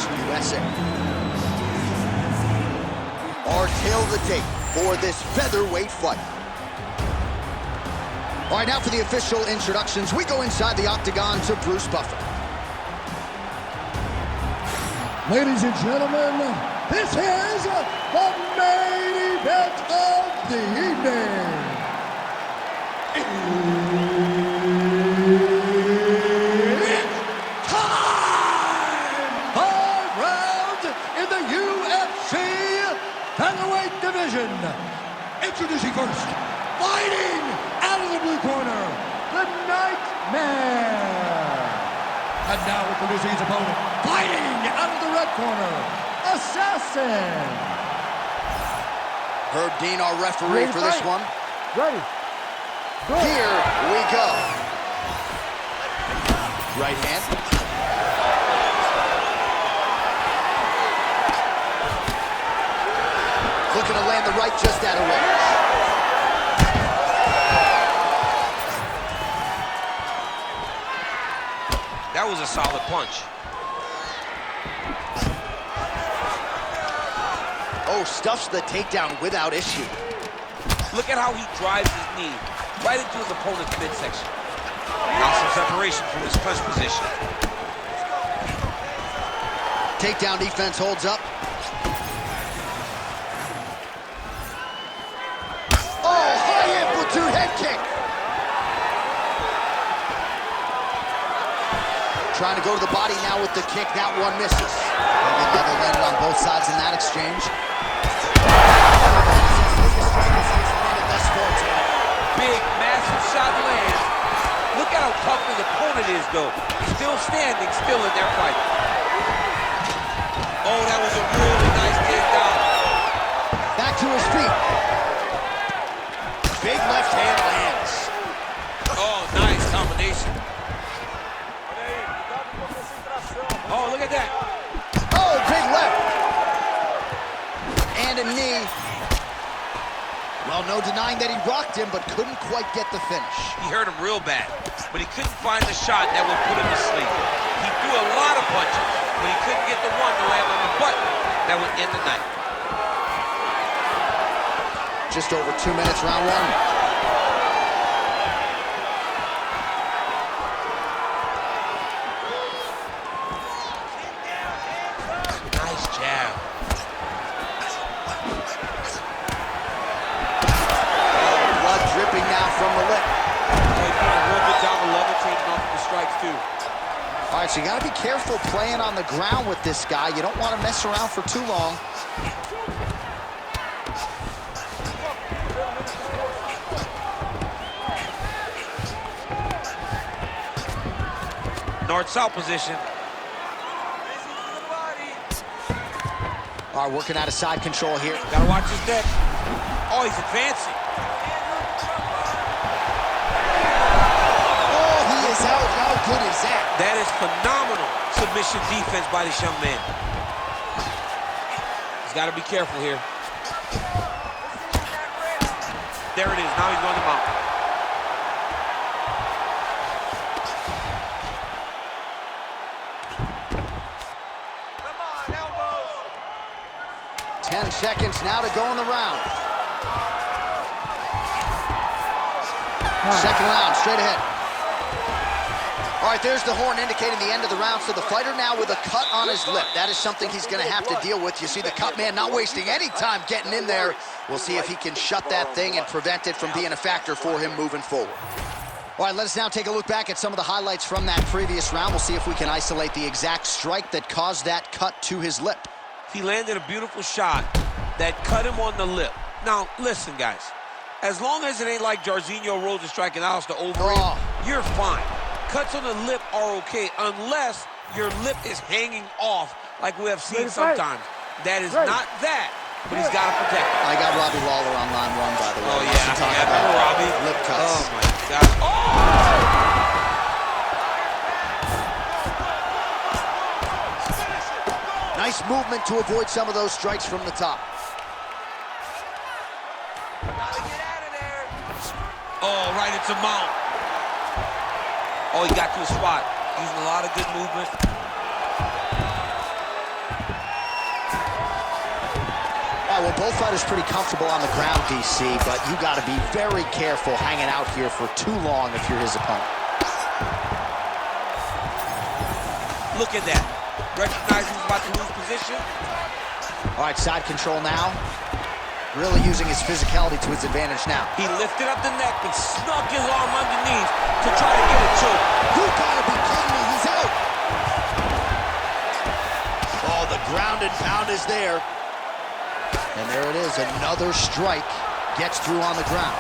Vegas, USA. Our tale of the tape for this featherweight fight. All right, now for the official introductions. We go inside the octagon to Bruce Buffer. Ladies and gentlemen, this is the main event of the evening. It's time! 5 rounds in the UFC featherweight division. Introducing first, fighting out of the blue corner, the Nightmare. And now introducing his opponent, fighting out of the red corner, Assassin. Herb Dean, our referee for this one. Ready. Go. Here we go. Right hand. Looking to land the right just out of range. That was a solid punch. Oh, stuffs the takedown without issue. Look at how he drives his knee right into his opponent's midsection. Now some separation from his punch position. Takedown defense holds up. Oh, high amplitude head kick. Trying to go to the body now with the kick. That one misses. Maybe level landed on both sides in that exchange. Big, massive shot lands. Look at how tough his opponent is, though. Still standing, still in their fight. Oh, that was a really nice takedown. Back to his feet. Big left hand lands. Oh, nice combination. Oh, look at that. Oh, big left. And a knee. Well, no denying that he rocked him, but couldn't quite get the finish. He hurt him real bad, but he couldn't find the shot that would put him to sleep. He threw a lot of punches, but he couldn't get the one to land on the button that would end the night. Just over 2 minutes, round one. Nice jab. Dripping now from the lip. He's doing a real good job of levitating off the strikes, too. All right, so you got to be careful playing on the ground with this guy. You don't want to mess around for too long. North-south position. All right, working out of side control here. Got to watch his neck. Oh, he's advancing. How good is that? That is phenomenal submission defense by this young man. He's got to be careful here. There it is. Now he's on the mount. Come on, elbows. 10 seconds now to go in the round. Second round, straight ahead. All right, there's the horn indicating the end of the round. So the fighter now with a cut on his lip. That is something he's going to have to deal with. You see the cut man not wasting any time getting in there. We'll see if he can shut that thing and prevent it from being a factor for him moving forward. All right, let us now take a look back at some of the highlights from that previous round. We'll see if we can isolate the exact strike that caused that cut to his lip. He landed a beautiful shot that cut him on the lip. Now, listen, guys. As long as it ain't like Jairzinho Rosa striking Alistair Overeem, you're fine. Cuts on the lip are okay unless your lip is hanging off like we have seen sometimes. That is not that, but he's got to protect it. I got Robbie Lawler on line one, by the way. Oh, yeah. Remember Robbie? Lip cuts. Oh, my God. Oh! Nice movement to avoid some of those strikes from the top. Gotta get out of there. Oh, right into mount. Oh, he got to a spot. Using a lot of good movement. Yeah, well, both fighters pretty comfortable on the ground, DC, but you got to be very careful hanging out here for too long if you're his opponent. Look at that. Recognizing he's about to lose position. All right, side control now. Really using his physicality to his advantage now. He lifted up the neck and snuck his arm underneath to try to get a choke. You gotta be kidding me, he's out. Oh, the ground and pound is there. And there it is, another strike gets through on the ground.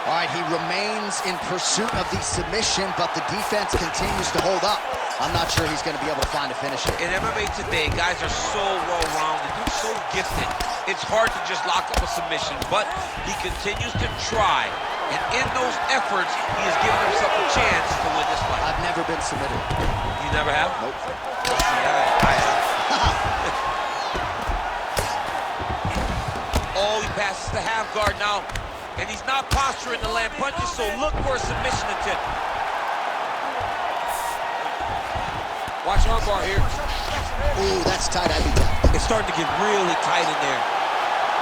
All right, he remains in pursuit of the submission, but the defense continues to hold up. I'm not sure he's going to be able to find a finish here. In MMA today, guys are so well-rounded. They're so gifted. It's hard to just lock up a submission, but he continues to try. And in those efforts, he has given himself a chance to win this fight. I've never been submitted. You never have? Nope. I have. Oh, he passes the half guard now. And he's not posturing to land punches, so look for a submission attempt. Watch armbar here. Ooh, that's tight, I beat that. It's starting to get really tight in there.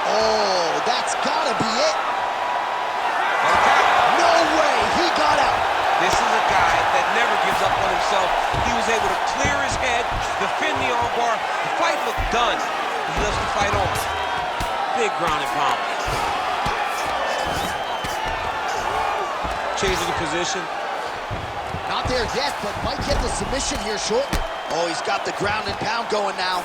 Oh, that's gotta be it. Okay. No way, he got out. This is a guy that never gives up on himself. He was able to clear his head, defend the armbar. The fight looked done. He loves to fight on. Big ground and pound. Changing the position. Not there yet, but might get the submission here shortly. Oh, he's got the ground and pound going now.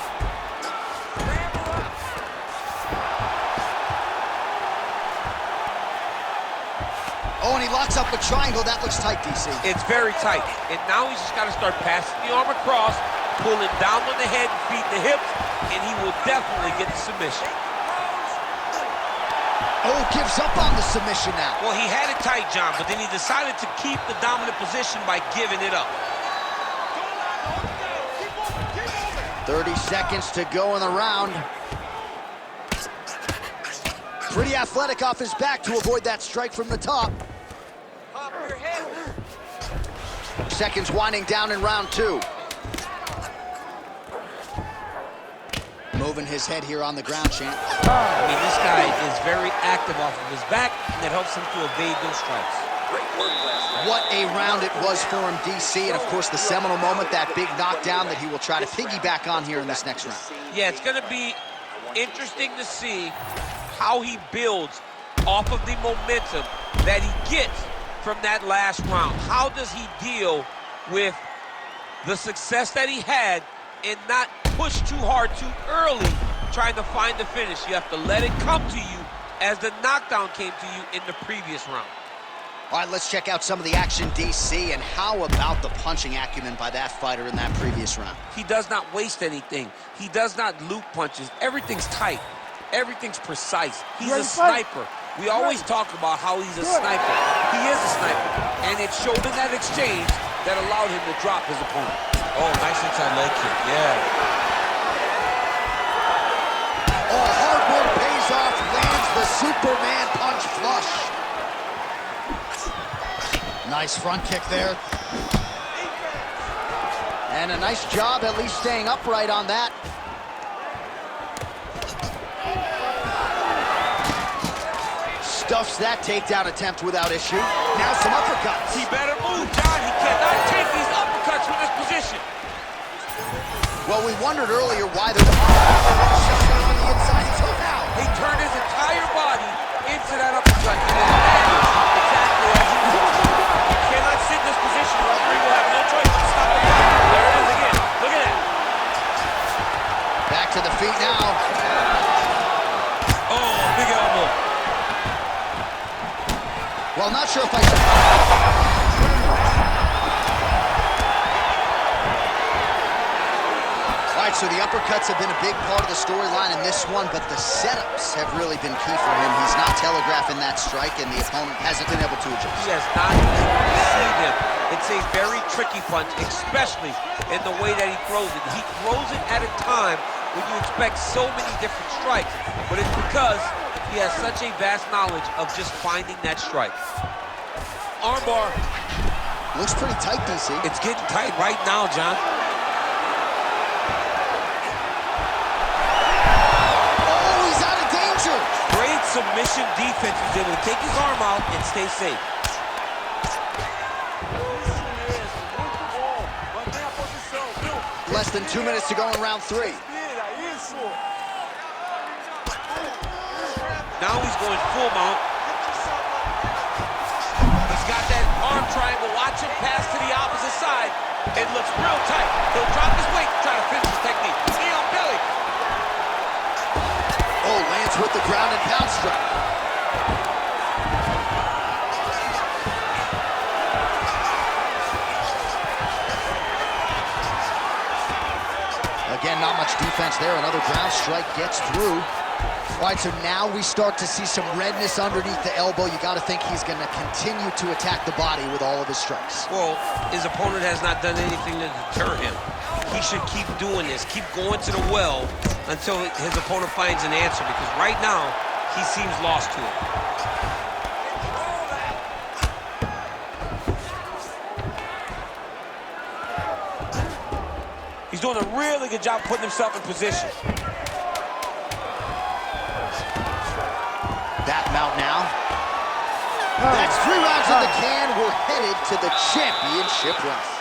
Oh, and he locks up a triangle. That looks tight, DC. It's very tight. And now he's just got to start passing the arm across, pulling down on the head and feet the hips, and he will definitely get the submission. Oh, gives up on the submission now. Well, he had it tight, John, but then he decided to keep the dominant position by giving it up. 30 seconds to go in the round. Pretty athletic off his back to avoid that strike from the top. Pop your head. Seconds winding down in round two. Moving his head here on the ground, champ. I mean, this guy is very active off of his back, and it helps him to evade those strikes. What a round it was for him, DC, and of course the seminal moment, that big knockdown that he will try to piggyback on here in this next round. Yeah, it's going to be interesting to see how he builds off of the momentum that he gets from that last round. How does he deal with the success that he had and not push too hard too early trying to find the finish? You have to let it come to you as the knockdown came to you in the previous round. All right, let's check out some of the action, DC, and how about the punching acumen by that fighter in that previous round? He does not waste anything. He does not loop punches. Everything's tight. Everything's precise. He's a sniper. We always talk about how he's a sniper. He is a sniper. And it showed in that exchange that allowed him to drop his opponent. Oh, nice inside leg kick, yeah. Oh, hard work pays off, lands the Superman punch flush. Nice front kick there. And a nice job at least staying upright on that. Stuffs that takedown attempt without issue. Now some uppercuts. He better move, John. He cannot take these uppercuts from this position. Well, we wondered earlier why there was shot on the inside until now. He turned his entire body into that uppercut. And it landed exactly as he wanted. He cannot sit in this position. The referee will have no choice but to stop the fight. There it is again. Look at that. Back to the feet now. Oh, big elbow. Well, not sure if I should... All right, so the uppercuts have been a big part of the storyline in this one, but the setups have really been key for him. He's not telegraphing that strike, and the opponent hasn't been able to adjust. He has not seen him. It's a very tricky punch, especially in the way that he throws it. He throws it at a time when you expect so many different strikes, but it's because he has such a vast knowledge of just finding that strike. Armbar. Looks pretty tight, DC. It's getting tight right now, John. Oh, he's out of submission defense. He's able to take his arm out and stay safe. Less than 2 minutes to go in round 3. Now he's going full mount. He's got that arm triangle. Watch him pass to the opposite side. It looks real tight. He'll drop his weight, try to finish his technique. Knee on belly. Oh, lands with the ground and pound strike. Again, not much defense there. Another ground strike gets through. All right, so now we start to see some redness underneath the elbow. You got to think he's going to continue to attack the body with all of his strikes. Well, his opponent has not done anything to deter him. He should keep doing this, keep going to the well until his opponent finds an answer, because right now, he seems lost to it. He's doing a really good job putting himself in position. That mount now. That's 3 rounds in the can. We're headed to the championship rounds.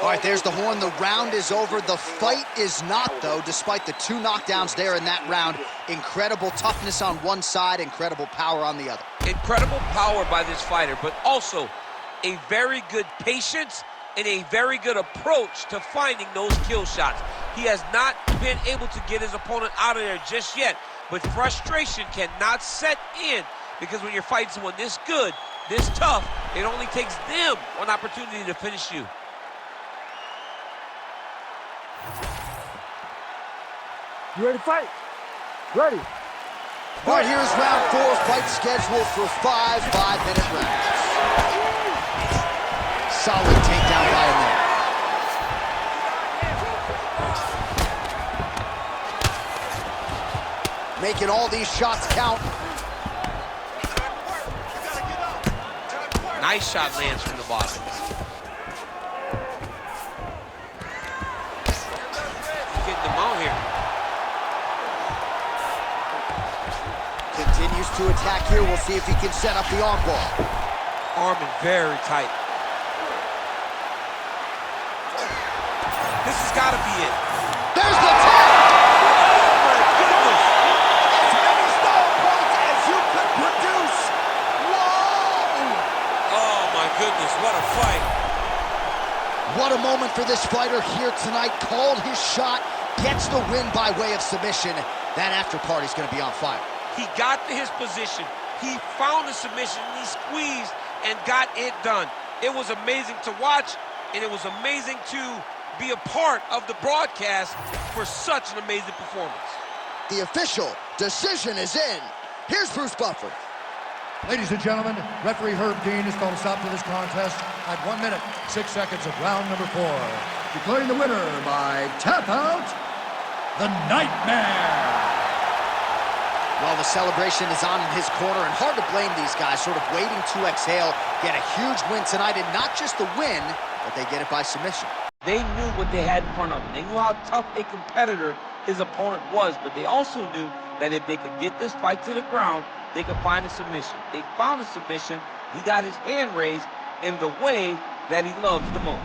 All right, there's the horn. The round is over. The fight is not, though, despite the 2 knockdowns there in that round. Incredible toughness on one side, incredible power on the other. Incredible power by this fighter, but also a very good patience and a very good approach to finding those kill shots. He has not been able to get his opponent out of there just yet, but frustration cannot set in, because when you're fighting someone this good, this tough, it only takes them one opportunity to finish you. You ready to fight? Ready. All right, here's round 4. Fight scheduled for 5 5-minute rounds. Solid takedown by him there. Making all these shots count. Nice shot lands from the bottom. Getting them out here. Continues to attack here. We'll see if he can set up the arm bar. Arming very tight. This has got to be it. There's the tap! Oh, my goodness. As many stall points as you could produce. Whoa! Oh, my goodness, what a fight. What a moment for this fighter here tonight. Called his shot, gets the win by way of submission. That after party's going to be on fire. He got to his position. He found the submission, and he squeezed and got it done. It was amazing to watch, and it was amazing to be a part of the broadcast for such an amazing performance. The official decision is in. Here's Bruce Buffer. Ladies and gentlemen, referee Herb Dean has called a stop to this contest at 1 minute, 6 seconds of round number 4. Declaring the winner by tap out, the Nightmare. Well, the celebration is on in his corner, and hard to blame these guys, sort of waiting to exhale, get a huge win tonight, and not just the win, but they get it by submission. They knew what they had in front of them. They knew how tough a competitor his opponent was, but they also knew that if they could get this fight to the ground, they could find a submission. They found a submission. He got his hand raised in the way that he loves the most.